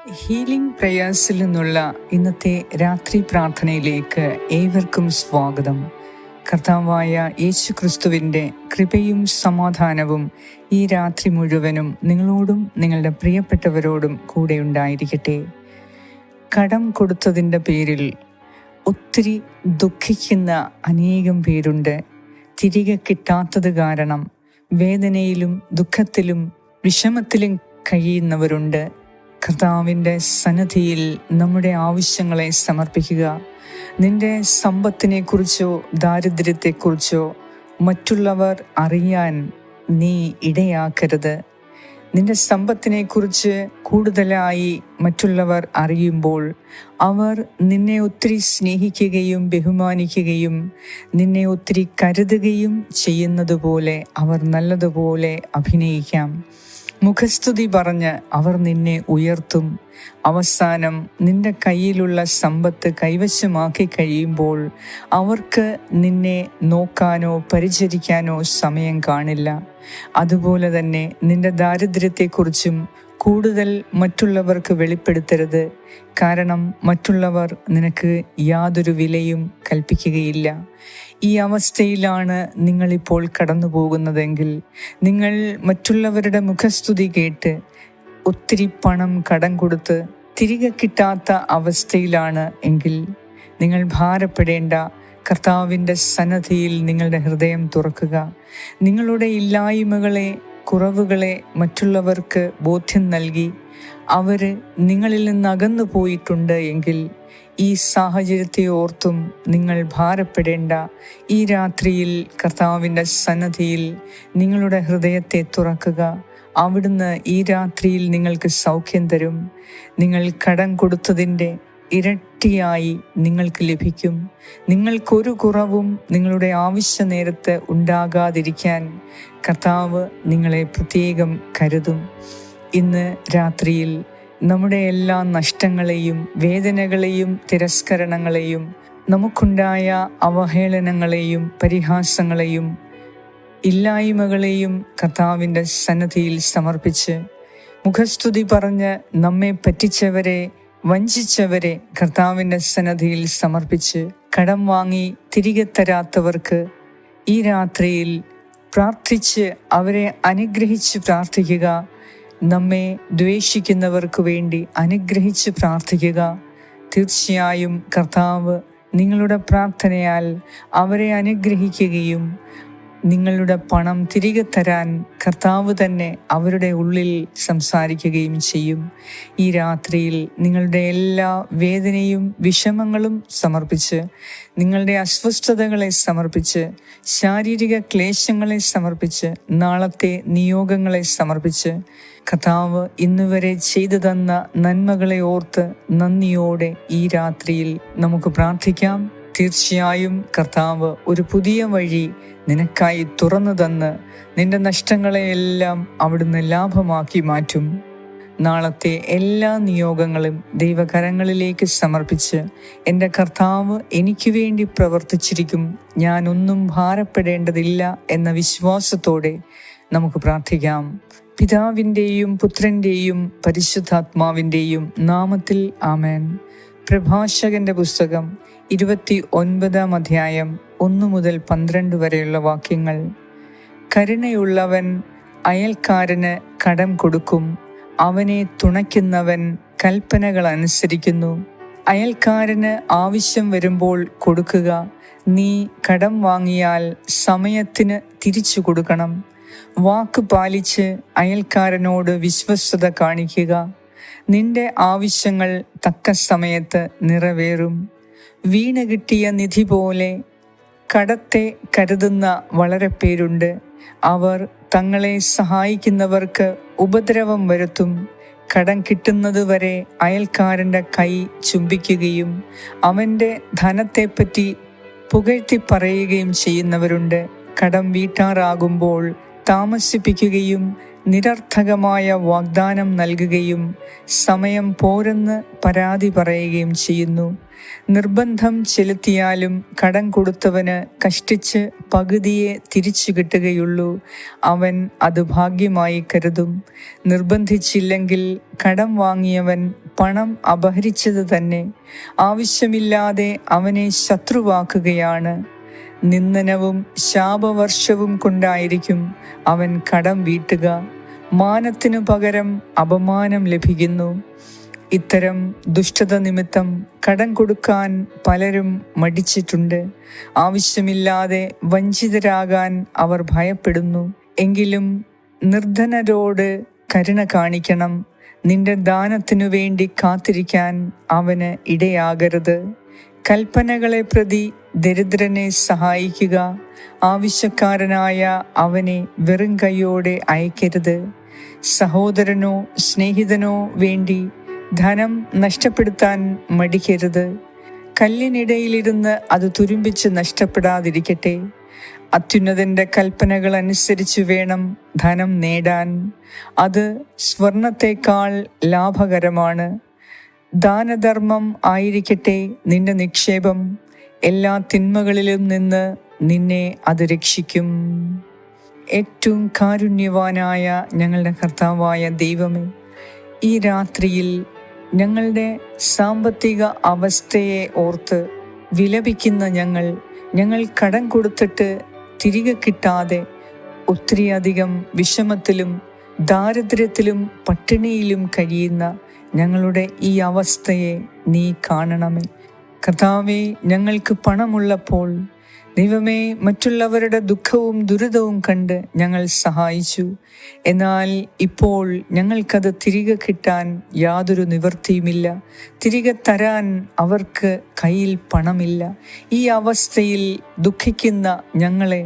Healing പ്രേയേഴ്സിൽ നിന്നുള്ള ഇന്നത്തെ രാത്രി പ്രാർത്ഥനയിലേക്ക് ഏവർക്കും സ്വാഗതം. കർത്താവായ യേശു ക്രിസ്തുവിൻ്റെ കൃപയും സമാധാനവും ഈ രാത്രി മുഴുവനും നിങ്ങളോടും നിങ്ങളുടെ പ്രിയപ്പെട്ടവരോടും കൂടെ ഉണ്ടായിരിക്കട്ടെ. കടം കൊടുത്തതിൻ്റെ പേരിൽ ഒത്തിരി ദുഃഖിക്കുന്ന അനേകം പേരുണ്ട്. തിരികെ കിട്ടാത്തത് കാരണം വേദനയിലും ദുഃഖത്തിലും വിഷമത്തിലും കഴിയുന്നവരുണ്ട്. കർത്താവിൻ്റെ സന്നിധിയിൽ നമ്മുടെ ആവശ്യങ്ങളെ സമർപ്പിക്കുക. നിന്റെ സമ്പത്തിനെക്കുറിച്ചോ ദാരിദ്ര്യത്തെക്കുറിച്ചോ മറ്റുള്ളവർ അറിയാൻ നീ ഇടയാക്കരുത്. നിന്റെ സമ്പത്തിനെക്കുറിച്ച് കൂടുതലായി മറ്റുള്ളവർ അറിയുമ്പോൾ അവർ നിന്നെ ഒത്തിരി സ്നേഹിക്കുകയും ബഹുമാനിക്കുകയും നിന്നെ ഒത്തിരി കരുതുകയും ചെയ്യുന്നതുപോലെ അവർ നല്ലതുപോലെ അഭിനയിക്കാം. മുഖസ്തുതി പറഞ്ഞ് അവർ നിന്നെ ഉയർത്തും. അവസാനം നിന്റെ കയ്യിലുള്ള സമ്പത്ത് കൈവശമാക്കി കഴിയുമ്പോൾ അവർക്ക് നിന്നെ നോക്കാനോ പരിചരിക്കാനോ സമയം കാണില്ല. അതുപോലെ തന്നെ നിന്റെ ദാരിദ്ര്യത്തെക്കുറിച്ചും കൂടുതൽ മറ്റുള്ളവർക്ക് വെളിപ്പെടുത്തരുത്. കാരണം മറ്റുള്ളവർ നിനക്ക് യാതൊരു വിലയും കൽപ്പിക്കുകയില്ല. ഈ അവസ്ഥയിലാണ് നിങ്ങളിപ്പോൾ കടന്നു പോകുന്നതെങ്കിൽ, നിങ്ങൾ മറ്റുള്ളവരുടെ മുഖസ്തുതി കേട്ട് ഒത്തിരി പണം കടം കൊടുത്ത് തിരികെ കിട്ടാത്ത അവസ്ഥയിലാണ് എങ്കിൽ നിങ്ങൾ ഭാരപ്പെടേണ്ട. കർത്താവിൻ്റെ സന്നിധിയിൽ നിങ്ങളുടെ ഹൃദയം തുറക്കുക. നിങ്ങളുടെ ഇല്ലായ്മകളെ, കുറവുകളെ മറ്റുള്ളവർക്ക് ബോധ്യം നൽകി അവർ നിങ്ങളിൽ നിന്ന് അകന്നു പോയിട്ടുണ്ട് എങ്കിൽ ഈ സാഹചര്യത്തെ ഓർത്തും നിങ്ങൾ ഭാരപ്പെടേണ്ട. ഈ രാത്രിയിൽ കർത്താവിൻ്റെ സന്നിധിയിൽ നിങ്ങളുടെ ഹൃദയത്തെ തുറക്കുക. അവിടുന്ന് ഈ രാത്രിയിൽ നിങ്ങൾക്ക് സൗഖ്യം തരും. നിങ്ങൾ കടം കൊടുത്തതിൻ്റെ ഇരട്ടിയായി നിങ്ങൾക്ക് ലഭിക്കും. നിങ്ങൾക്കൊരു കുറവും നിങ്ങളുടെ ആവശ്യ നേരത്ത് ഉണ്ടാകാതിരിക്കാൻ കർത്താവ് നിങ്ങളെ പ്രത്യേകം കരുതും. ഇന്ന് രാത്രിയിൽ നമ്മുടെ എല്ലാ നഷ്ടങ്ങളെയും വേദനകളെയും തിരസ്കരണങ്ങളെയും നമുക്കുണ്ടായ അവഹേളനങ്ങളെയും പരിഹാസങ്ങളെയും ഇല്ലായ്മകളെയും കർത്താവിൻ്റെ സന്നിധിയിൽ സമർപ്പിച്ച് മുഖസ്തുതി പറഞ്ഞ് നമ്മെ പറ്റിച്ചവരെ, വഞ്ചിച്ചവരെ കർത്താവിൻ്റെ സന്നിധിയിൽ സമർപ്പിച്ച് കടം വാങ്ങി തിരികെ തരാത്തവർക്ക് ഈ രാത്രിയിൽ പ്രാർത്ഥിച്ച് അവരെ അനുഗ്രഹിച്ച് പ്രാർത്ഥിക്കുക. നമ്മെ ദ്വേഷിക്കുന്നവർക്ക് വേണ്ടി അനുഗ്രഹിച്ച് പ്രാർത്ഥിക്കുക. തീർച്ചയായും കർത്താവ് നിങ്ങളുടെ പ്രാർത്ഥനയാൽ അവരെ അനുഗ്രഹിക്കുകയും നിങ്ങളുടെ പണം തിരികെ തരാൻ കർത്താവ് തന്നെ അവരുടെ ഉള്ളിൽ സംസാരിക്കുകയും ചെയ്യും. ഈ രാത്രിയിൽ നിങ്ങളുടെ എല്ലാ വേദനയും വിഷമങ്ങളും സമർപ്പിച്ച്, നിങ്ങളുടെ അസ്വസ്ഥതകളെ സമർപ്പിച്ച്, ശാരീരിക ക്ലേശങ്ങളെ സമർപ്പിച്ച്, നാളത്തെ നിയോഗങ്ങളെ സമർപ്പിച്ച്, കർത്താവ് ഇന്നുവരെ ചെയ്തു തന്ന നന്മകളെ ഓർത്ത് നന്ദിയോടെ ഈ രാത്രിയിൽ നമുക്ക് പ്രാർത്ഥിക്കാം. തീർച്ചയായും കർത്താവ് ഒരു പുതിയ വഴി നിനക്കായി തുറന്നു തന്ന് നിന്റെ നഷ്ടങ്ങളെയെല്ലാം അവിടുന്ന് ലാഭമാക്കി മാറ്റും. നാളത്തെ എല്ലാ നിയോഗങ്ങളും ദൈവകരങ്ങളിലേക്ക് സമർപ്പിച്ച്, എൻ്റെ കർത്താവ് എനിക്ക് വേണ്ടി പ്രവർത്തിച്ചിരിക്കും, ഞാനൊന്നും ഭാരപ്പെടേണ്ടതില്ല എന്ന വിശ്വാസത്തോടെ നമുക്ക് പ്രാർത്ഥിക്കാം. പിതാവിൻ്റെയും പുത്രൻ്റെയും പരിശുദ്ധാത്മാവിൻ്റെയും നാമത്തിൽ ആമേൻ. പ്രഭാഷകന്റെ പുസ്തകം 29 അധ്യായം 1 മുതൽ 12 വരെയുള്ള വാക്യങ്ങൾ. കരുണയുള്ളവൻ അയൽക്കാരന് കടം കൊടുക്കും, അവനെ തുണയ്ക്കുന്നവൻ കൽപ്പനകൾ അനുസരിക്കുന്നു. അയൽക്കാരന് ആവശ്യം വരുമ്പോൾ കൊടുക്കുക. നീ കടം വാങ്ങിയാൽ സമയത്തിന് തിരിച്ചു കൊടുക്കണം. വാക്ക് പാലിച്ച് അയൽക്കാരനോട് വിശ്വസ്തത കാണിക്കുക. നിന്റെ ആവശ്യങ്ങൾ തക്ക സമയത്ത് നിറവേറും. വീണ് കിട്ടിയ നിധി പോലെ കടത്തെ കരുതുന്ന വളരെ പേരുണ്ട്. അവർ തങ്ങളെ സഹായിക്കുന്നവർക്ക് ഉപദ്രവം വരുത്തും. കടം കിട്ടുന്നതുവരെ അയൽക്കാരൻ്റെ കൈ ചുംബിക്കുകയും അവൻ്റെ ധനത്തെപ്പറ്റി പുകഴ്ത്തി പറയുകയും ചെയ്യുന്നവരുണ്ട്. കടം വീട്ടാറാകുമ്പോൾ താമസിപ്പിക്കുകയും നിരർത്ഥകമായ വാഗ്ദാനം നൽകുകയും സമയം പോരെന്ന് പരാതി പറയുകയും ചെയ്യുന്നു. നിർബന്ധം ചെലുത്തിയാലും കടം കൊടുത്തവന് കഷ്ടിച്ച് പകുതിയെ തിരിച്ചു കിട്ടുകയുള്ളൂ. അവൻ അത് ഭാഗ്യമായി കരുതും. നിർബന്ധിച്ചില്ലെങ്കിൽ കടം വാങ്ങിയവൻ പണം അപഹരിച്ചത് തന്നെ. ആവശ്യമില്ലാതെ അവനെ ശത്രുവാക്കുകയാണ്. നിന്ദനവും ശാപവർഷവും കൊണ്ടായിരിക്കും അവൻ കടം വീട്ടുക. മാനത്തിനു പകരം അപമാനം ലഭിക്കുന്നു. ഇത്തരം ദുഷ്ടത നിമിത്തം കടം കൊടുക്കാൻ പലരും മടിച്ചിട്ടുണ്ട്. ആവശ്യമില്ലാതെ വഞ്ചിതരാകാൻ അവർ ഭയപ്പെടുന്നു. എങ്കിലും നിർധനരോട് കരുണ കാണിക്കണം. നിന്റെ ദാനത്തിനു വേണ്ടി കാത്തിരിക്കാൻ അവന് ഇടയാകരുത്. കൽപ്പനകളെ പ്രതി ദരിദ്രനെ സഹായിക്കുക. ആവശ്യക്കാരനായ അവനെ വെറും കൈയോടെ അയക്കരുത്. സഹോദരനോ സ്നേഹിതനോ വേണ്ടി ധനം നഷ്ടപ്പെടുത്താൻ മടിക്കരുത്. കല്ലിനിടയിലിരുന്ന് അത് തുരുമ്പിച്ച് നഷ്ടപ്പെടാതിരിക്കട്ടെ. അത്യുന്നതന്റെ കൽപ്പനകൾ അനുസരിച്ച് വേണം ധനം നേടാൻ. അത് സ്വർണത്തേക്കാൾ ലാഭകരമാണ്. ദാനധർമ്മം ആയിരിക്കട്ടെ നിന്റെ നിക്ഷേപം. എല്ലാ തിന്മകളിലും നിന്ന് നിന്നെ അത് രക്ഷിക്കും. ഏറ്റവും കാരുണ്യവാനായ ഞങ്ങളുടെ കർത്താവായ ദൈവമേ, ഈ രാത്രിയിൽ ഞങ്ങളുടെ സാമ്പത്തിക അവസ്ഥയെ ഓർത്ത് വിലപിക്കുന്ന ഞങ്ങൾ കടം കൊടുത്തിട്ട് തിരികെ കിട്ടാതെ ഒത്തിരിയധികം വിഷമത്തിലും ദാരിദ്ര്യത്തിലും പട്ടിണിയിലും കഴിയുന്ന ഞങ്ങളുടെ ഈ അവസ്ഥയെ നീ കാണണമേ. കർത്താവേ, ഞങ്ങൾക്ക് പണമുള്ളപ്പോൾ ദൈവമേ മറ്റുള്ളവരുടെ ദുഃഖവും ദുരിതവും കണ്ട് ഞങ്ങൾ സഹായിച്ചു. എന്നാൽ ഇപ്പോൾ ഞങ്ങൾക്കത് തിരികെ കിട്ടാൻ യാതൊരു നിവൃത്തിയുമില്ല. തിരികെ തരാൻ അവർക്ക് കയ്യിൽ പണമില്ല. ഈ അവസ്ഥയിൽ ദുഃഖിക്കുന്ന ഞങ്ങളെ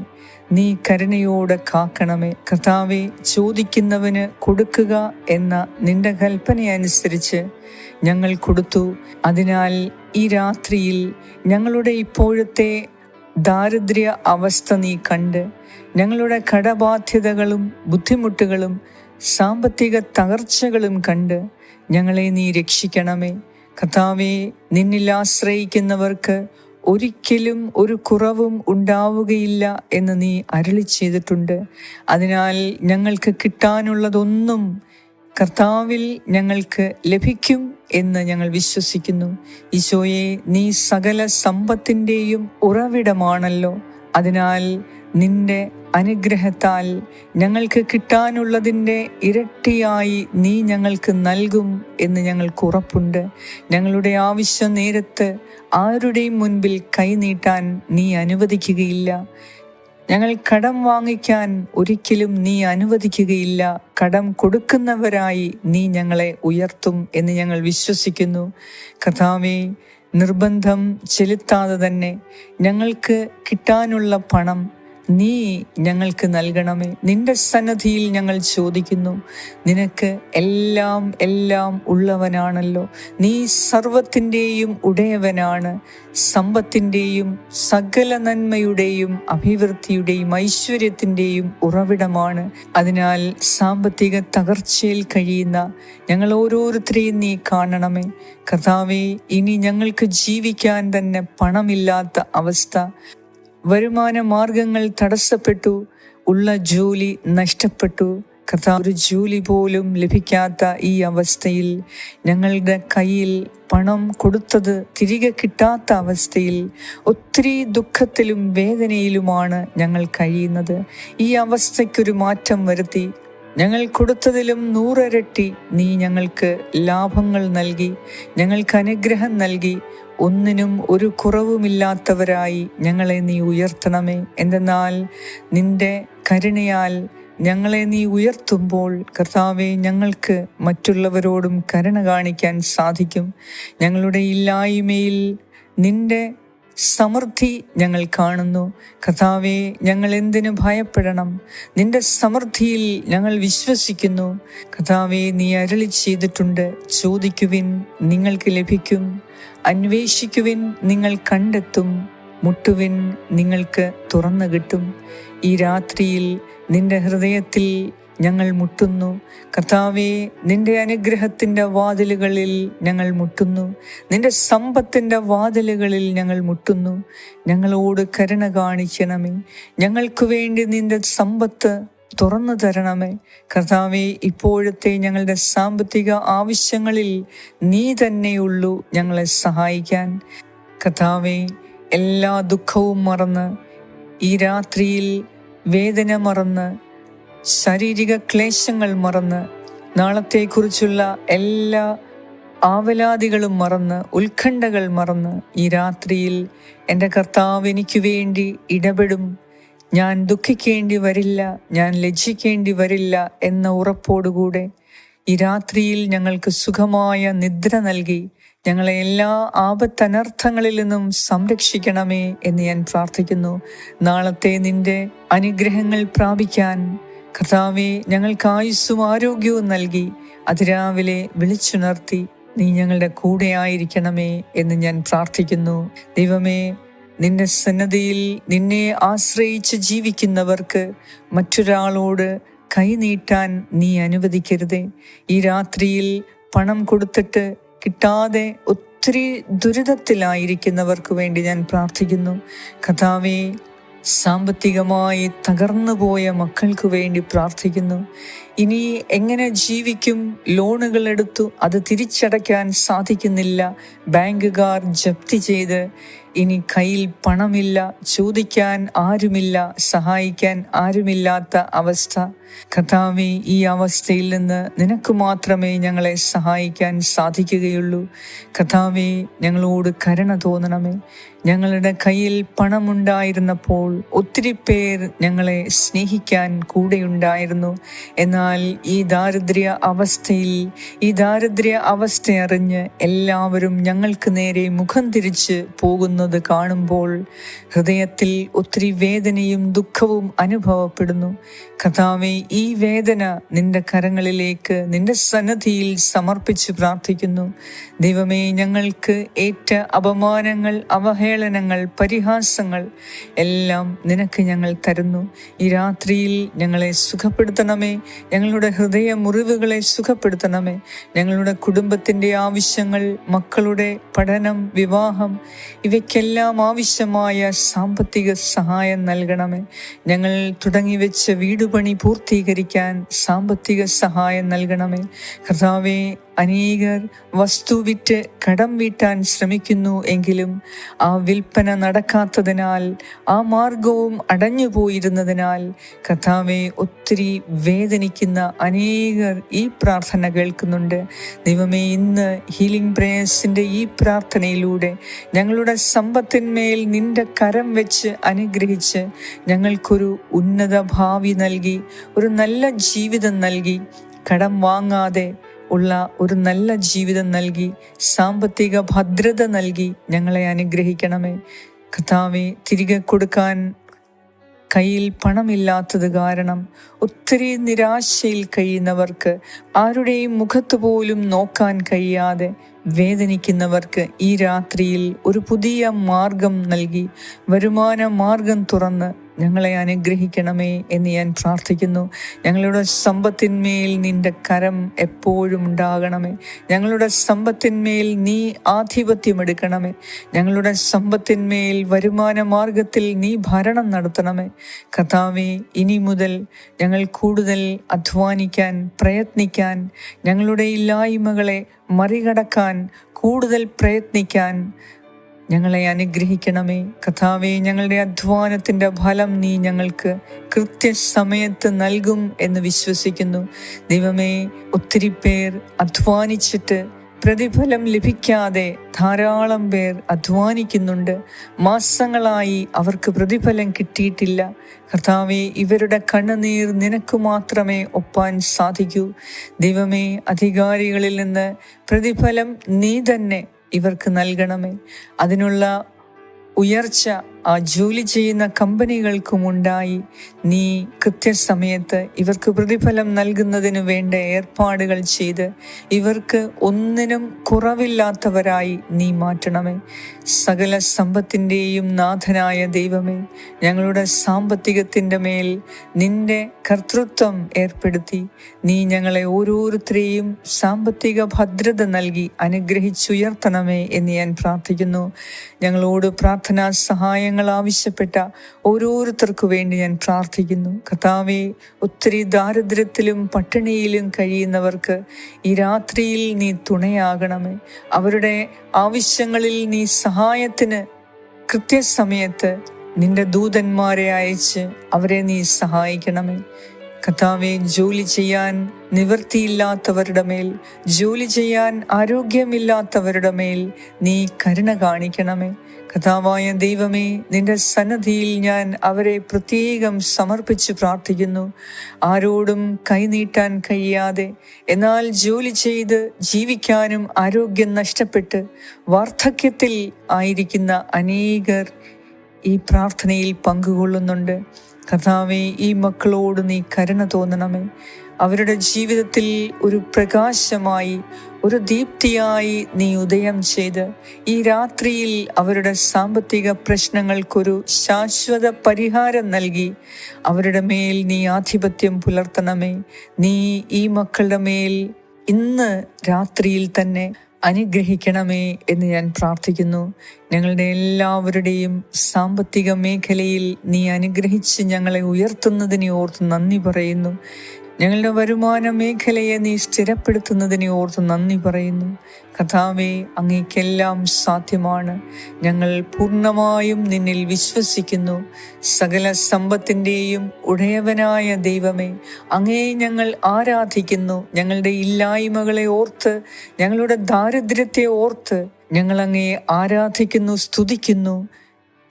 നീ കരുണയോടെ കാക്കണമേ. കർത്താവേ, ചോദിക്കുന്നവന് കൊടുക്കുക എന്ന നിന്റെ കൽപ്പനയനുസരിച്ച് ഞങ്ങൾ കൊടുത്തു. അതിനാൽ ഈ രാത്രിയിൽ ഞങ്ങളുടെ ഇപ്പോഴത്തെ ദാരിദ്ര്യ അവസ്ഥ നീ കണ്ട് ഞങ്ങളുടെ കടബാധ്യതകളും ബുദ്ധിമുട്ടുകളും സാമ്പത്തിക തകർച്ചകളും കണ്ട് ഞങ്ങളെ നീ രക്ഷിക്കണമേ. കർത്താവേ, നിന്നിൽ ആശ്രയിക്കുന്നവർക്ക് ഒരിക്കലും ഒരു കുറവും ഉണ്ടാവുകയില്ല എന്ന് നീ അരുളി ചെയ്തിട്ടുണ്ട്. അതിനാൽ ഞങ്ങൾക്ക് കിട്ടാനുള്ളതൊന്നും കർത്താവിൽ ഞങ്ങൾക്ക് ലഭിക്കും എന്ന് ഞങ്ങൾ വിശ്വസിക്കുന്നു. ഈശോയെ, നീ സകല സമ്പത്തിൻ്റെയും ഉറവിടമാണല്ലോ. അതിനാൽ നിന്റെ അനുഗ്രഹത്താൽ ഞങ്ങൾക്ക് കിട്ടാനുള്ളതിൻ്റെ ഇരട്ടിയായി നീ ഞങ്ങൾക്ക് നൽകും എന്ന് ഞങ്ങൾക്ക് ഉറപ്പുണ്ട്. ഞങ്ങളുടെ ആവശ്യ നേരത്ത് ആരുടെയും മുൻപിൽ കൈനീട്ടാൻ നീ അനുവദിക്കുകയില്ല. ഞങ്ങൾ കടം വാങ്ങിക്കാൻ ഒരിക്കലും നീ അനുവദിക്കുകയില്ല. കടം കൊടുക്കുന്നവരായി നീ ഞങ്ങളെ ഉയർത്തും എന്ന് ഞങ്ങൾ വിശ്വസിക്കുന്നു. കർത്താവേ, നിർബന്ധം ചെലുത്താതെ തന്നെ ഞങ്ങൾക്ക് കിട്ടാനുള്ള പണം നീ ഞങ്ങൾക്ക് നൽകണമേ. നിന്റെ സന്നദ്ധിയിൽ ഞങ്ങൾ ചോദിക്കുന്നു. നിനക്ക് എല്ലാം ഉള്ളവനാണല്ലോ. നീ സർവത്തിൻ്റെയും ഉടയവനാണ്. സമ്പത്തിൻ്റെയും സകല നന്മയുടെയും അഭിവൃദ്ധിയുടെയും ഐശ്വര്യത്തിൻ്റെയും ഉറവിടമാണ്. അതിനാൽ സാമ്പത്തിക തകർച്ചയിൽ കഴിയുന്ന ഞങ്ങൾ ഓരോരുത്തരെയും നീ കാണണമേ. കർത്താവേ, ഇനി ഞങ്ങൾക്ക് ജീവിക്കാൻ തന്നെ പണമില്ലാത്ത അവസ്ഥ, വരുമാന മാർഗങ്ങൾ തടസ്സപ്പെട്ടു, ഉള്ള ജോലി നഷ്ടപ്പെട്ടു. കർത്താവ്, ഒരു ജോലി പോലും ലഭിക്കാത്ത ഈ അവസ്ഥയിൽ ഞങ്ങളുടെ കയ്യിൽ പണം കൊടുത്തത് തിരികെ കിട്ടാത്ത അവസ്ഥയിൽ ഒത്തിരി ദുഃഖത്തിലും വേദനയിലുമാണ് ഞങ്ങൾ കഴിയുന്നത്. ഈ അവസ്ഥയ്ക്കൊരു മാറ്റം വരുത്തി ഞങ്ങൾ കൊടുത്തതിലും 100 ഇരട്ടി നീ ഞങ്ങൾക്ക് ലാഭങ്ങൾ നൽകി, ഞങ്ങൾക്ക് അനുഗ്രഹം നൽകി. ഒന്നിനും ഒരു കുറവുമില്ലാത്തവരായി ഞങ്ങളെ നീ ഉയർത്തണമേ. എന്തെന്നാൽ നിന്റെ കരുണയാൽ ഞങ്ങളെ നീ ഉയർത്തുമ്പോൾ കർത്താവെ, ഞങ്ങൾക്ക് മറ്റുള്ളവരോടും കരുണ കാണിക്കാൻ സാധിക്കും. ഞങ്ങളുടെ ഇല്ലായ്മയിൽ നിന്റെ സമൃദ്ധി ഞങ്ങൾ കാണുന്നു. കർത്താവെ, ഞങ്ങൾ എന്തിനു ഭയപ്പെടണം? നിന്റെ സമൃദ്ധിയിൽ ഞങ്ങൾ വിശ്വസിക്കുന്നു. കർത്താവെ, നീ അരുളി ചെയ്തിട്ടുണ്ട്, ചോദിക്കുവിൻ നിങ്ങൾക്ക് ലഭിക്കും, അന്വേഷിക്കുവിൻ നിങ്ങൾ കണ്ടെത്തും, മുട്ടുവിൻ നിങ്ങൾക്ക് തുറന്നു കിട്ടും. ഈ രാത്രിയിൽ നിന്റെ ഹൃദയത്തിൽ ഞങ്ങൾ മുട്ടുന്നു. കർത്താവേ, നിന്റെ അനുഗ്രഹത്തിൻ്റെ വാതിലുകളിൽ ഞങ്ങൾ മുട്ടുന്നു. നിന്റെ സമ്പത്തിൻ്റെ വാതിലുകളിൽ ഞങ്ങൾ മുട്ടുന്നു. ഞങ്ങളോട് കരുണ കാണിക്കണമേ. ഞങ്ങൾക്ക് വേണ്ടി നിന്റെ സമ്പത്ത് തുറന്നു തരണമേ. കർത്താവേ, ഇപ്പോഴത്തെ ഞങ്ങളുടെ സാമ്പത്തിക ആവശ്യങ്ങളിൽ നീ തന്നെയുള്ളൂ ഞങ്ങളെ സഹായിക്കാൻ. കർത്താവേ, എല്ലാ ദുഃഖവും മറന്ന്, ഈ രാത്രിയിൽ വേദന മറന്ന്, ശാരീരിക ക്ലേശങ്ങൾ മറന്ന്, നാളത്തെക്കുറിച്ചുള്ള എല്ലാ ആവലാതികളും മറന്ന്, ഉത്കണ്ഠകൾ മറന്ന്, ഈ രാത്രിയിൽ എൻ്റെ കർത്താവ് എനിക്ക് വേണ്ടി ഇടപെടും, ഞാൻ ദുഃഖിക്കേണ്ടി വരില്ല, ഞാൻ ലജ്ജിക്കേണ്ടി വരില്ല എന്ന ഉറപ്പോടുകൂടെ ഈ രാത്രിയിൽ ഞങ്ങൾക്ക് സുഖമായ നിദ്ര നൽകി ഞങ്ങളെ എല്ലാ ആപത്തനർത്ഥങ്ങളിൽ നിന്നും സംരക്ഷിക്കണമേ എന്ന് ഞാൻ പ്രാർത്ഥിക്കുന്നു. നാളത്തെ നിന്റെ അനുഗ്രഹങ്ങൾ പ്രാപിക്കാൻ കർത്താവേ, ഞങ്ങൾക്ക് ആയുസ്സും ആരോഗ്യവും നൽകി അതിരാവിലെ വിളിച്ചുണർത്തി നീ ഞങ്ങളുടെ കൂടെ ആയിരിക്കണമേ എന്ന് ഞാൻ പ്രാർത്ഥിക്കുന്നു. ദൈവമേ, നിന്റെ സന്നദ്ധിയിൽ നിന്നെ ആശ്രയിച്ച് ജീവിക്കുന്നവർക്ക് മറ്റൊരാളോട് കൈനീട്ടാൻ നീ അനുവദിക്കരുതേ. ഈ രാത്രിയിൽ പണം കൊടുത്തിട്ട് കിട്ടാതെ ഒത്തിരി ദുരിതത്തിലായിരിക്കുന്നവർക്ക് വേണ്ടി ഞാൻ പ്രാർത്ഥിക്കുന്നു. കർത്താവേ, സാമ്പത്തികമായി തകർന്നുപോയ മക്കൾക്ക് വേണ്ടി പ്രാർത്ഥിക്കുന്നു. ഇനി എങ്ങനെ ജീവിക്കും? ലോണുകൾ എടുത്തു, അത് തിരിച്ചടയ്ക്കാൻ സാധിക്കുന്നില്ല, ബാങ്കുകാർ ജപ്തി ചെയ്ത്, ഇനി കയ്യിൽ പണമില്ല, ചോദിക്കാൻ ആരുമില്ല, സഹായിക്കാൻ ആരുമില്ലാത്ത അവസ്ഥ. കർത്താവേ, ഈ അവസ്ഥയിൽ നിന്ന് നിനക്ക് മാത്രമേ ഞങ്ങളെ സഹായിക്കാൻ സാധിക്കുകയുള്ളൂ. കർത്താവേ, ഞങ്ങളോട് കരുണ തോന്നണമേ. ഞങ്ങളുടെ കയ്യിൽ പണമുണ്ടായിരുന്നപ്പോൾ ഒത്തിരി പേർ ഞങ്ങളെ സ്നേഹിക്കാൻ കൂടെയുണ്ടായിരുന്നു. എന്നാൽ ഈ ദാരിദ്ര്യ അവസ്ഥ അറിഞ്ഞ് എല്ലാവരും ഞങ്ങൾക്ക് നേരെ മുഖം തിരിച്ച് പോകുന്നത് കാണുമ്പോൾ ഹൃദയത്തിൽ ഒത്തിരി വേദനയും ദുഃഖവും അനുഭവപ്പെടുന്നു. കർത്താവേ, ഈ വേദന നിന്റെ കരങ്ങളിലേക്ക്, നിന്റെ സന്നിധിയിൽ സമർപ്പിച്ച് പ്രാർത്ഥിക്കുന്നു. ദൈവമേ, ഞങ്ങൾക്ക് ഏറ്റ അപമാനങ്ങൾ, അവഹേളനങ്ങൾ, പരിഹാസങ്ങൾ എല്ലാം നിനക്ക് ഞങ്ങൾ തരുന്നു. ഈ രാത്രിയിൽ ഞങ്ങളെ സുഖപ്പെടുത്തണമേ. ഞങ്ങളുടെ ഹൃദയ മുറിവുകളെ സുഖപ്പെടുത്തണമേ. ഞങ്ങളുടെ കുടുംബത്തിൻ്റെ ആവശ്യങ്ങൾ, മക്കളുടെ പഠനം, വിവാഹം, ഇവയ്ക്കെല്ലാം ആവശ്യമായ സാമ്പത്തിക സഹായം നൽകണമേ. ഞങ്ങൾ തുടങ്ങിവെച്ച വീടുപണി പൂർത്തീകരിക്കാൻ സാമ്പത്തിക സഹായം നൽകണമേ. കർത്താവേ, അനേകർ വസ്തു വിറ്റ് കടം വീട്ടാൻ ശ്രമിക്കുന്നു എങ്കിലും ആ വിൽപ്പന നടക്കാത്തതിനാൽ, ആ മാർഗവും അടഞ്ഞുപോയിരുന്നതിനാൽ കർത്താവെ, ഒത്തിരി വേദനിക്കുന്ന അനേകർ ഈ പ്രാർത്ഥന കേൾക്കുന്നുണ്ട്. ദൈവമേ, ഇന്ന് ഹീലിംഗ് പ്രേയേഴ്സിൻ്റെ ഈ പ്രാർത്ഥനയിലൂടെ ഞങ്ങളുടെ സമ്പത്തിന്മേൽ നിന്റെ കരം വെച്ച് അനുഗ്രഹിച്ച് ഞങ്ങൾക്കൊരു ഉന്നത ഭാവി നൽകി, ഒരു നല്ല ജീവിതം നൽകി, കടം വാങ്ങാതെ ഉള്ള ഒരു നല്ല ജീവിതം നൽകി, സാമ്പത്തിക ഭദ്രത നൽകി ഞങ്ങളെ അനുഗ്രഹിക്കണമേ. കർത്താവേ, തിരികെ കൊടുക്കാൻ കയ്യിൽ പണമില്ലാത്തത് കാരണം ഒത്തിരി നിരാശയിൽ കഴിയുന്നവർക്ക്, ആരുടെയും മുഖത്ത് പോലും നോക്കാൻ കഴിയാതെ വേദനിക്കുന്നവർക്ക് ഈ രാത്രിയിൽ ഒരു പുതിയ മാർഗം നൽകി, വരുമാന മാർഗം തുറന്ന് ഞങ്ങളെ അനുഗ്രഹിക്കണമേ എന്ന് ഞാൻ പ്രാർത്ഥിക്കുന്നു. ഞങ്ങളുടെ സമ്പത്തിന്മേൽ നിന്റെ കരം എപ്പോഴും ഉണ്ടാകണമേ. ഞങ്ങളുടെ സമ്പത്തിന്മേൽ നീ ആധിപത്യമെടുക്കണമേ. ഞങ്ങളുടെ സമ്പത്തിന്മേൽ വരുമാന മാർഗത്തിൽ നീ ഭരണം നടത്തണമേ. കർത്താവേ, ഇനി മുതൽ ഞങ്ങൾ കൂടുതൽ അധ്വാനിക്കാൻ, പ്രയത്നിക്കാൻ, ഞങ്ങളുടെ ഇല്ലായ്മകളെ മറികടക്കാൻ കൂടുതൽ പ്രയത്നിക്കാൻ ഞങ്ങളെ അനുഗ്രഹിക്കണമേ. കർത്താവേ, ഞങ്ങളുടെ അധ്വാനത്തിൻ്റെ ഫലം നീ ഞങ്ങൾക്ക് കൃത്യസമയത്ത് നൽകും എന്ന് വിശ്വസിക്കുന്നു. ദൈവമേ, ഒത്തിരി പേർ അധ്വാനിച്ചിട്ട് പ്രതിഫലം ലഭിക്കാതെ ധാരാളം പേർ അധ്വാനിക്കുന്നുണ്ട്. മാസങ്ങളായി അവർക്ക് പ്രതിഫലം കിട്ടിയിട്ടില്ല. കർത്താവേ, ഇവരുടെ കണ്ണുനീർ നിനക്ക് മാത്രമേ ഒപ്പാൻ സാധിക്കൂ. ദൈവമേ, അധികാരികളിൽ നിന്ന് പ്രതിഫലം നീ തന്നെ ഇവർക്ക് നൽകണമേ. അതിനുള്ള ഉയർച്ച ആ ജോലി ചെയ്യുന്ന കമ്പനികൾക്കും ഉണ്ടായി നീ കൃത്യസമയത്ത് ഇവർക്ക് പ്രതിഫലം നൽകുന്നതിന് വേണ്ട ഏർപ്പാടുകൾ ചെയ്ത് ഇവർക്ക് ഒന്നിനും കുറവില്ലാത്തവരായി നീ മാറ്റണമേ. സകല സമ്പത്തിൻ്റെയും നാഥനായ ദൈവമേ, ഞങ്ങളുടെ സാമ്പത്തികത്തിൻ്റെ മേൽ നിന്റെ കർത്തൃത്വം ഏർപ്പെടുത്തി നീ ഞങ്ങളെ ഓരോരുത്തരെയും സാമ്പത്തിക ഭദ്രത നൽകി അനുഗ്രഹിച്ചുയർത്തണമേ എന്ന് ഞാൻ പ്രാർത്ഥിക്കുന്നു. ഞങ്ങളോട് പ്രാർത്ഥനാ സഹായങ്ങൾ സഹായങ്ങൾ ആവശ്യപ്പെട്ട ഓരോരുത്തർക്കു വേണ്ടി ഞാൻ പ്രാർത്ഥിക്കുന്നു. കർത്താവേ, ഒത്തിരി ദാരിദ്ര്യത്തിലും പട്ടിണിയിലും കഴിയുന്നവർക്ക് ഈ രാത്രിയിൽ നീ തുണയാകണമേ. അവരുടെ ആവശ്യങ്ങളിൽ നീ സഹായത്തിന് കൃത്യസമയത്ത് നിന്റെ ദൂതന്മാരെ അയച്ച് അവരെ നീ സഹായിക്കണമേ. കർത്താവേ, ജോലി ചെയ്യാൻ നിവൃത്തിയില്ലാത്തവരുടെ മേൽ, ജോലി ചെയ്യാൻ ആരോഗ്യമില്ലാത്തവരുടെ മേൽ നീ കരുണ കാണിക്കണമേ. കർത്താവായ ദൈവമേ, നിന്റെ സന്നിധിയിൽ ഞാൻ അവരെ പ്രത്യേകം സമർപ്പിച്ച് പ്രാർത്ഥിക്കുന്നു. ആരോടും കൈനീട്ടാൻ കഴിയാതെ എന്നാൽ ജോലി ചെയ്ത് ജീവിക്കാനും ആരോഗ്യം നഷ്ടപ്പെട്ട് വാർദ്ധക്യത്തിൽ ആയിരിക്കുന്ന അനേകർ ഈ പ്രാർത്ഥനയിൽ പങ്കുകൊള്ളുന്നുണ്ട്. കർത്താവേ, ഈ മക്കളോട് നീ കരുണ തോന്നണമേ. അവരുടെ ജീവിതത്തിൽ ഒരു പ്രകാശമായി, ഒരു ദീപ്തിയായി നീ ഉദയം ചെയ്ത് ഈ രാത്രിയിൽ അവരുടെ സാമ്പത്തിക പ്രശ്നങ്ങൾക്കൊരു ശാശ്വത പരിഹാരം നൽകി അവരുടെ മേൽ നീ ആധിപത്യം പുലർത്തണമേ. നീ ഈ മക്കളുടെ മേൽ ഇന്ന് രാത്രിയിൽ തന്നെ അനുഗ്രഹിക്കണമേ എന്ന് ഞാൻ പ്രാർത്ഥിക്കുന്നു. ഞങ്ങളുടെ എല്ലാവരുടെയും സാമ്പത്തിക മേഖലയിൽ നീ അനുഗ്രഹിച്ച് ഞങ്ങളെ ഉയർത്തുന്നതിനെ ഓർത്ത് നന്ദി പറയുന്നു. ഞങ്ങളുടെ വരുമാന മേഖലയെ നീ സ്ഥിരപ്പെടുത്തുന്നതിനെ ഓർത്ത് നന്ദി പറയുന്നു. കർത്താവേ, അങ്ങേക്കെല്ലാം സാധ്യമാണ്. ഞങ്ങൾ പൂർണ്ണമായും നിന്നിൽ വിശ്വസിക്കുന്നു. സകല സമ്പത്തിൻ്റെയും ഉടയവനായ ദൈവമേ, അങ്ങേ ഞങ്ങൾ ആരാധിക്കുന്നു. ഞങ്ങളുടെ ഇല്ലായ്മകളെ ഓർത്ത്, ഞങ്ങളുടെ ദാരിദ്ര്യത്തെ ഓർത്ത് ഞങ്ങൾ അങ്ങേ ആരാധിക്കുന്നു, സ്തുതിക്കുന്നു.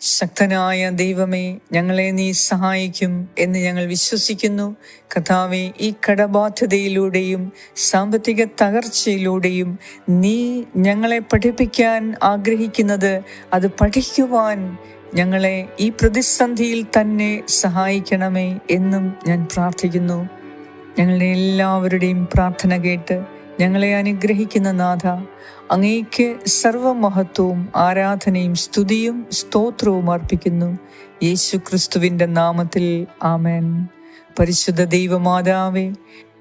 ശക്തനായ ദൈവമേ, ഞങ്ങളെ നീ സഹായിക്കും എന്ന് ഞങ്ങൾ വിശ്വസിക്കുന്നു. കർത്താവേ, ഈ കടബാധ്യതയിലൂടെയും സാമ്പത്തിക തകർച്ചയിലൂടെയും നീ ഞങ്ങളെ പഠിപ്പിക്കാൻ ആഗ്രഹിക്കുന്നത് അത് പഠിക്കുവാൻ ഞങ്ങളെ ഈ പ്രതിസന്ധിയിൽ തന്നെ സഹായിക്കണമേ എന്നും ഞാൻ പ്രാർത്ഥിക്കുന്നു. ഞങ്ങളുടെ എല്ലാവരുടെയും പ്രാർത്ഥന കേട്ട് ഞങ്ങളെ അനുഗ്രഹിക്കുന്ന നാഥ, അങ്ങേക്ക് സർവമഹത്വവും ആരാധനയും സ്തുതിയും സ്തോത്രവും അർപ്പിക്കുന്നു. യേശു ക്രിസ്തുവിൻ്റെ നാമത്തിൽ ആമേൻ. പരിശുദ്ധ ദൈവമാതാവേ,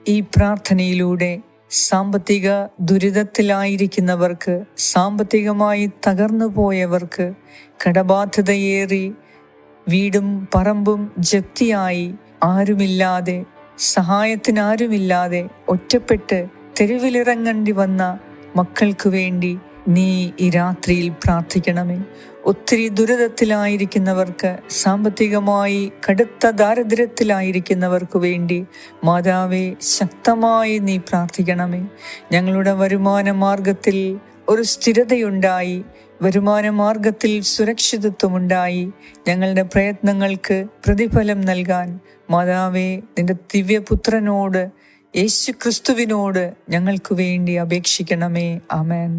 ഈ പ്രാർത്ഥനയിലൂടെ സാമ്പത്തിക ദുരിതത്തിലായിരിക്കുന്നവർക്ക്, സാമ്പത്തികമായി തകർന്നു പോയവർക്ക്, കടബാധ്യതയേറി വീടും പറമ്പും ജപ്തിയായി ആരുമില്ലാതെ, സഹായത്തിനാരുമില്ലാതെ ഒറ്റപ്പെട്ട് തെരുവിലിറങ്ങേണ്ടി വന്ന മക്കൾക്ക് വേണ്ടി നീ ഈ രാത്രിയിൽ പ്രാർത്ഥിക്കണമേ. ഒത്തിരി ദുരിതത്തിലായിരിക്കുന്നവർക്ക്, സാമ്പത്തികമായി കടുത്ത ദാരിദ്ര്യത്തിലായിരിക്കുന്നവർക്ക് വേണ്ടി മാതാവേ, ശക്തമായി നീ പ്രാർത്ഥിക്കണമേ. ഞങ്ങളുടെ വരുമാന മാർഗത്തിൽ ഒരു സ്ഥിരതയുണ്ടായി, വരുമാന മാർഗത്തിൽ സുരക്ഷിതത്വമുണ്ടായി, ഞങ്ങളുടെ പ്രയത്നങ്ങൾക്ക് പ്രതിഫലം നൽകാൻ മാതാവേ, നിന്റെ ദിവ്യപുത്രനോട് യേശു ക്രിസ്തുവിനോട് ഞങ്ങൾക്ക് വേണ്ടി അപേക്ഷിക്കണമേ. ആമേൻ.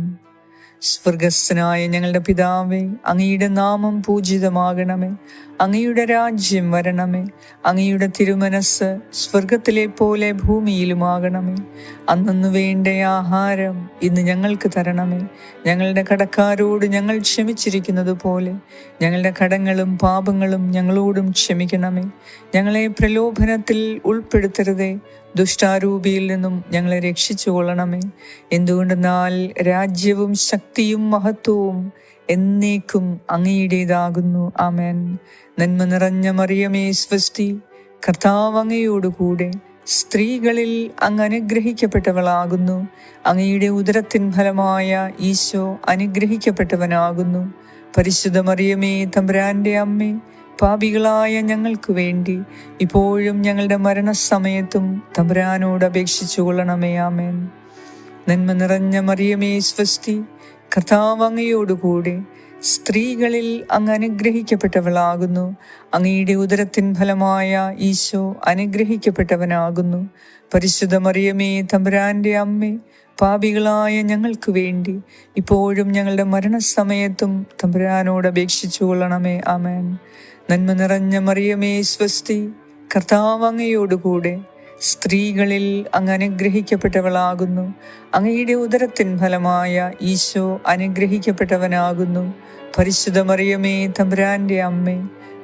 സ്വർഗസ്ഥനായ ഞങ്ങളുടെ പിതാവേ, അങ്ങയുടെ നാമം പൂജിതമാകണമേ. അങ്ങയുടെ രാജ്യം വരണമേ. അങ്ങയുടെ തിരുമനസ് സ്വർഗത്തിലെ പോലെ ഭൂമിയിലുമാകണമേ. അന്നു വേണ്ട ആഹാരം ഇന്ന് ഞങ്ങൾക്ക് തരണമേ. ഞങ്ങളുടെ കടക്കാരോട് ഞങ്ങൾ ക്ഷമിച്ചിരിക്കുന്നത് പോലെ ഞങ്ങളുടെ കടങ്ങളും പാപങ്ങളും ഞങ്ങളോടും ക്ഷമിക്കണമേ. ഞങ്ങളെ പ്രലോഭനത്തിൽ ഉൾപ്പെടുത്തരുതേ, ദുഷ്ടാരൂപിയിൽ നിന്നും ഞങ്ങളെ രക്ഷിച്ചു കൊള്ളണമേ. എന്തുകൊണ്ടെന്നാൽ രാജ്യവും ശക്തിയും മഹത്വവും എന്നേക്കും അങ്ങയുടേതാകുന്നു. ആമേൻ. നന്മ നിറഞ്ഞ മറിയമേ സ്വസ്തി, കർത്താവ് അങ്ങയോടുകൂടെ സ്ത്രീകളിൽ അങ്ങ് അനുഗ്രഹിക്കപ്പെട്ടവളാകുന്നു. അങ്ങയുടെ ഉദരത്തിൻ ഫലമായ ഈശോ അനുഗ്രഹിക്കപ്പെട്ടവനാകുന്നു. പരിശുദ്ധ മറിയമേ, തമ്പുരാന്റെ അമ്മേ, പാപികളായ ഞങ്ങൾക്ക് വേണ്ടി ഇപ്പോഴും ഞങ്ങളുടെ മരണസമയത്തും തമ്പുരാനോട് അപേക്ഷിച്ചു കൊള്ളണമേ. ആമേൻ. നന്മ നിറഞ്ഞ മറിയമേ സ്വസ്തി, കർത്താവ് അങ്ങയോടുകൂടെ സ്ത്രീകളിൽ അങ്ങ് അനുഗ്രഹിക്കപ്പെട്ടവളാകുന്നു. അങ്ങയുടെ ഉദരത്തിൻ ഫലമായ ഈശോ അനുഗ്രഹിക്കപ്പെട്ടവനാകുന്നു. പരിശുദ്ധ മറിയമേ, തമ്പുരാന്റെ അമ്മേ, പാപികളായ ഞങ്ങൾക്ക് വേണ്ടി ഇപ്പോഴും ഞങ്ങളുടെ മരണസമയത്തും തമ്പുരാനോട് അപേക്ഷിച്ചു കൊള്ളണമേ. ആമേൻ. നന്മ നിറഞ്ഞ മറിയമേ സ്വസ്തി, കർത്താവ് അങ്ങയോടുകൂടെ സ്ത്രീകളിൽ അങ്ങ് അനുഗ്രഹിക്കപ്പെട്ടവളാകുന്നു. അങ്ങയുടെ ഉദരത്തിൻ ഫലമായ ഈശോ അനുഗ്രഹിക്കപ്പെട്ടവനാകുന്നു. പരിശുദ്ധ മറിയമേ, തമ്പുരാന്റെ അമ്മേ,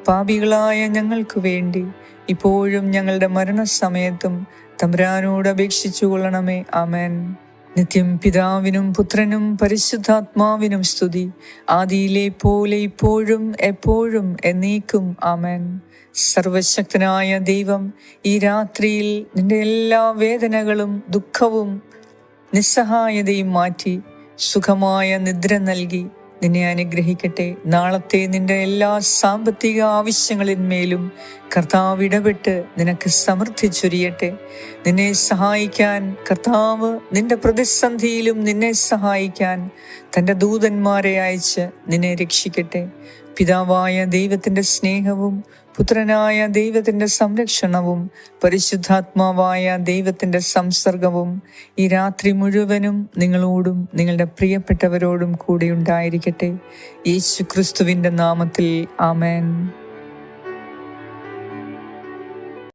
പാപികളായ ഞങ്ങൾക്ക് വേണ്ടി ഇപ്പോഴും ഞങ്ങളുടെ മരണസമയത്തും തമ്പുരാനോട് അപേക്ഷിച്ചു കൊള്ളണമേ. ആമേൻ. നിത്യം പിതാവിനും പുത്രനും പരിശുദ്ധാത്മാവിനും സ്തുതി, ആദിയിലെ പോലെ ഇപ്പോഴും എപ്പോഴും എന്നേക്കും ആമേൻ. സർവശക്തനായ ദൈവം ഈ രാത്രിയിൽ നിന്റെ എല്ലാ വേദനകളും ദുഃഖവും നിസ്സഹായതയും മാറ്റി സുഖമായ നിദ്ര നൽകി നിന്നെ അനുഗ്രഹിക്കട്ടെ. നാളത്തെ നിന്റെ എല്ലാ സാമ്പത്തിക ആവശ്യങ്ങളിന്മേലും കർത്താവ് ഇടപെട്ട് നിനക്ക് സമൃദ്ധി ചൊരിയട്ടെ. നിന്നെ സഹായിക്കാൻ കർത്താവ് നിന്റെ പ്രതിസന്ധിയിലും നിന്നെ സഹായിക്കാൻ തൻ്റെ ദൂതന്മാരെ അയച്ച് നിന്നെ രക്ഷിക്കട്ടെ. പിതാവായ ദൈവത്തിൻ്റെ സ്നേഹവും പുത്രനായ ദൈവത്തിൻ്റെ സംരക്ഷണവും പരിശുദ്ധാത്മാവായ ദൈവത്തിൻ്റെ സംസർഗവും ഈ രാത്രി മുഴുവനും നിങ്ങളോടും നിങ്ങളുടെ പ്രിയപ്പെട്ടവരോടും കൂടെ ഉണ്ടായിരിക്കട്ടെ. യേശു ക്രിസ്തുവിൻ്റെ നാമത്തിൽ ആമേൻ.